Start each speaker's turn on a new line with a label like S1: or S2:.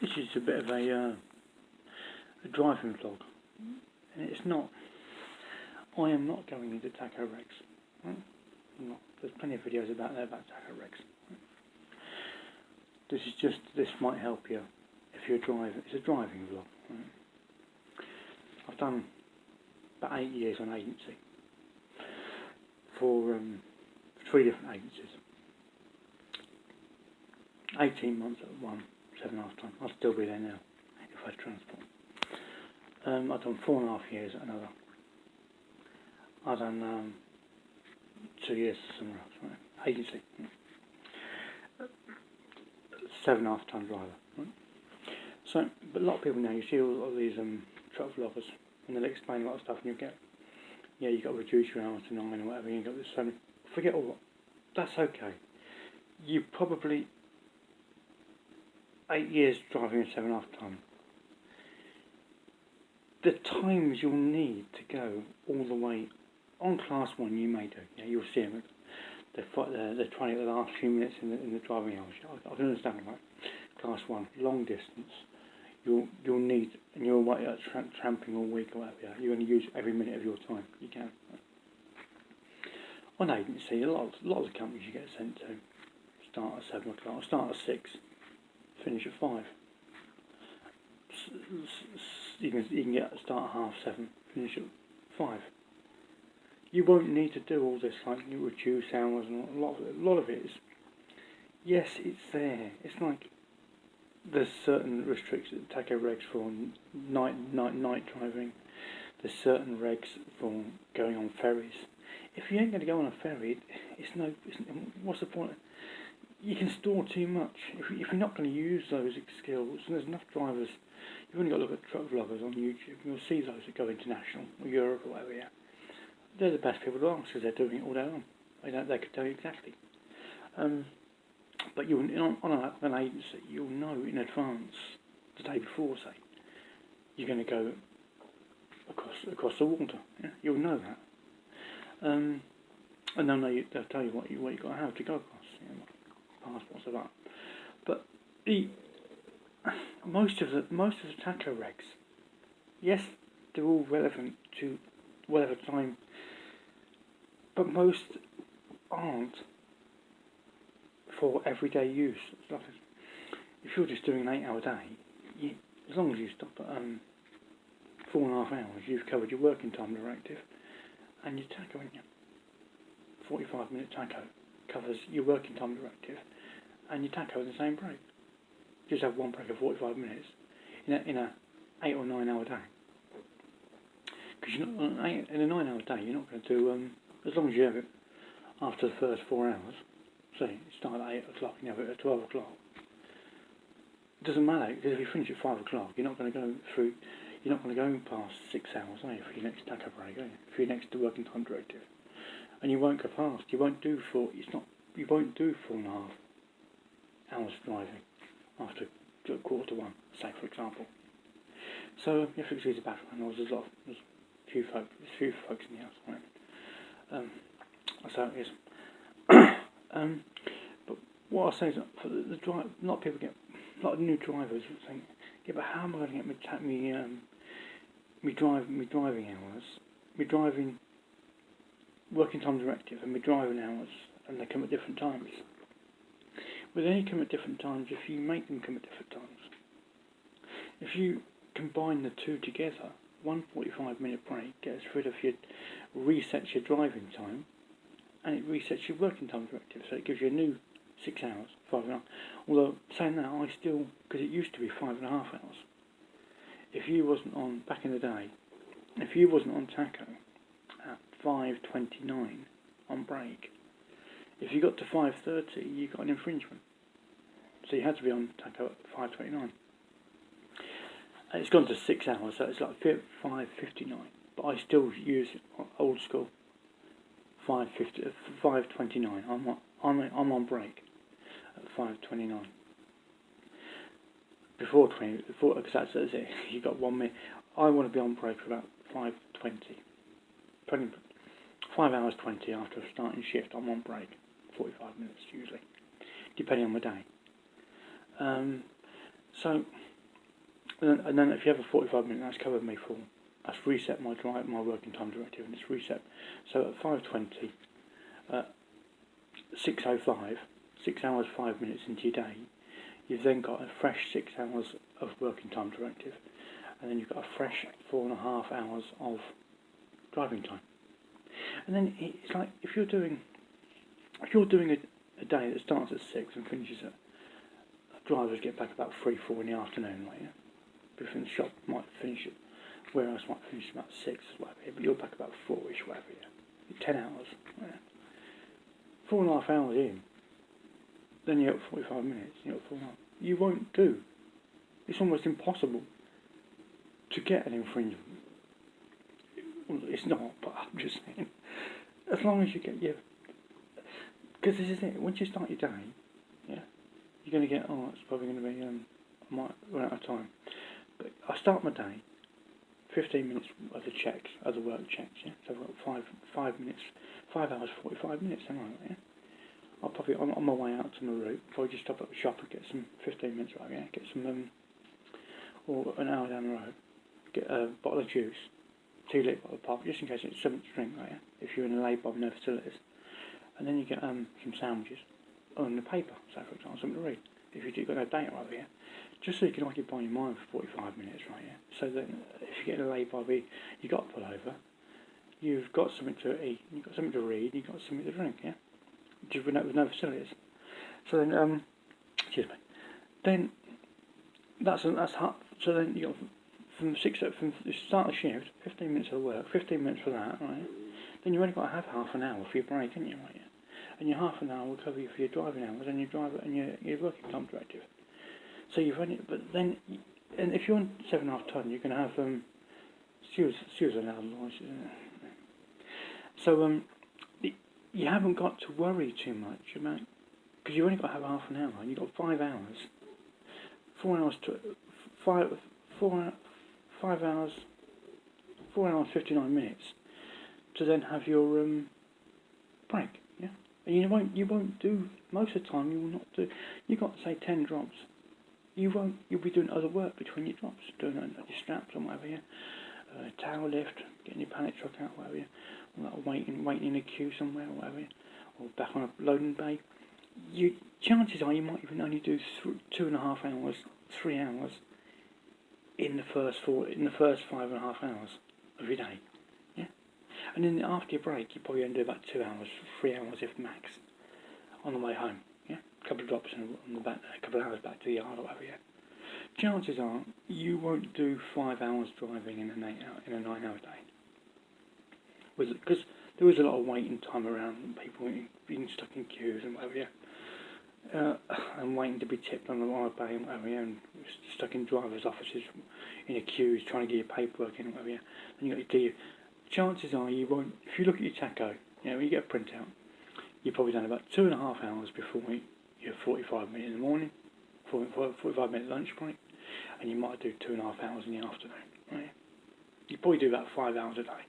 S1: This is a bit of a driving vlog, and it's not. I am not going into tacho regs. Right? I'm not. There's plenty of videos about tacho regs. Right? This might help you if you're driving. It's a driving vlog. Right? I've done about 8 years on agency for 3 different agencies. 18 months at one, 7.5 times. I'll still be there now if I had transport. I've done 4.5 years at another. I've done 2 years somewhere else, right? Agency. 7.5 ton driver. Right? So, but a lot of people now, you see all of these truck vloggers, and they'll explain a lot of stuff, and you'll get, yeah, you've got to reduce your hours to 9 or whatever, you've got this 7. Forget all that. That's okay. You probably 8 years driving a 7.5 ton. The times you'll need to go all the way on class 1, you may do. Yeah, you'll see them. They're trying the last few minutes in the driving hours. I can understand that. Right? Class 1, long distance. You'll need, and you're away tramping all week or whatever. Yeah? You're going to use every minute of your time you can. Right? On agency, a lot of the companies you get sent to start at 7 o'clock, start at 6, finish at 5. You can get start at 7:30, finish at 5. You won't need to do all this, like you reduce hours, and a lot of it is, yes, it's there. It's like there's certain restrictions, tacho regs for night driving. There's certain regs for going on ferries. If you ain't going to go on a ferry, what's the point? You can store too much. If you're not going to use those skills, and there's enough drivers, you've only got to look at truck vloggers on YouTube, and you'll see those that go international, or Europe, or whatever, yeah. They're the best people to ask, because they're doing it all day long. They could tell you exactly. But on an agency, you'll know in advance, the day before, say, you're going to go across the water. Yeah? You'll know that. And they'll tell you what you've got to have to go across. You know, passports of that. But most of the tacho regs, yes, they're all relevant to whatever time, but most aren't for everyday use. If you're just doing an 8-hour day, as long as you stop at 4.5 hours, you've covered your working time directive and your tacho, haven't you? 45-minute tacho covers your working time directive and your tacho in the same break. Just have one break of 45 minutes in a 8 or 9 hour day. Because in a 9 hour day, you're not going to do, as long as you have it after the first 4 hours, say you start at 8 o'clock and you have it at 12 o'clock, it doesn't matter, because if you finish at 5 o'clock, you're not going to go past 6 hours, are you, for your next tacho break, are you, for your next working time directive. And you won't go past, you won't do 4.5 hours driving after 1:15, say, for example. So you have to excuse the background noise. There's a few folks in the house, right? So it is. But what I say is, for the drive, a lot of new drivers think, yeah, but how am I going to get me driving hours, me driving working time directive, and me driving hours, and they come at different times. Well, they only come at different times if you make them come at different times. If you combine the two together, 1 45-minute break resets your driving time, and it resets your working time directive, so it gives you a new 6 hours, 5.5. Although, saying that, because it used to be 5.5 hours. If you wasn't on, back in the day, if you wasn't on tacho at 5:29 on break, if you got to 5:30, you got an infringement. So you had to be on tacho at 5:29. And it's gone to 6 hours, so it's like 5:59. But I still use it old school. 5:29. I'm on break at 5:29. Because that's it. You got 1 minute. I want to be on break for about 5:20. 5 hours 20 after a starting shift. I'm on break. 45 minutes usually, depending on the day. So and then if you have a 45 minute, that's covered me for. That's reset my working time directive, and it's reset. So at 5:20, 6:05, 6 hours 5 minutes into your day, you've then got a fresh 6 hours of working time directive, and then you've got a fresh 4.5 hours of driving time. And then it's like if you're doing a day that starts at 6 and finishes at, drivers get back about 3-4 in the afternoon, right? Yeah? Because the shop might finish it, warehouse might finish about 6 or whatever, but you're back about 4ish, whatever. Yeah? 10 hours. Yeah? 4.5 hours in, then you're at 45 minutes. You're at 4.5. You won't do. It's almost impossible to get an infringement. Well, it's not, but I'm just saying. As long as you get your... Because this is it. Once you start your day, yeah, you're going to get, oh, it's probably going to be, I might run out of time. But I start my day, 15 minutes of the checks, other work checks, yeah. So I've got 5 minutes, 5 hours, 45 minutes, am I, yeah? I'll probably, on my way out to my route, probably just stop at the shop and get some 15 minutes, right, yeah? Get some, or an hour down the road, get a bottle of juice, 2 litre bottle of pop, just in case it's something to drink, right, yeah? If you're in a labour with no facilities. And then you get some sandwiches on the paper, so for example, something to read. If you've got no data over here, just so you can occupy your mind for 45 minutes, right? Yeah. So then, if you get in a lay-by, you've got to pull over. You've got something to eat. You've got something to read. You've got something to drink. Yeah, just with no facilities. So then, excuse me. Then that's hard. So then you got from the start of the shift, 15 minutes of work, 15 minutes for that, right? Then you've only got to have half an hour for your break, haven't you, right? Yeah? And your half an hour will cover you for your driving hours and your your working time directive. So you've only, but then, and if you're on 7.5 tonne, you can have Sue's allowed license. So you haven't got to worry too much about, because you've only got to have half an hour, and you've got 5 hours, 4 hours to 5 hours, 4 hours 59 minutes to then have your break. Yeah, and you won't do, most of the time you will not do. You've got say 10 drops. You'll be doing other work between your drops, doing your straps or whatever, yeah. Tower lift, getting your pallet truck out, whatever, yeah. Or waiting in a queue somewhere, or whatever, yeah. Or back on a loading bay. Chances are you might even only do 2.5 hours, 3 hours in the first 5.5 hours of your day, yeah. And then after your break, you probably only do about 2 hours, 3 hours if max, on the way home. A couple of drops on the back, a couple of hours back to the yard or whatever, yeah. Chances are you won't do 5 hours driving in a 9-hour day. Because there is a lot of waiting time around, people being stuck in queues and whatever, yeah. And waiting to be tipped on a bay and whatever, yeah. And stuck in drivers' offices in a queue trying to get your paperwork in and whatever, yeah. And you got to do. Chances are you won't. If you look at your tacho, when you get a printout, you've probably done about 2.5 hours before your 45 minutes in the morning, 45 minute lunch break, and you might do 2.5 hours in the afternoon. Right? You probably do about 5 hours a day.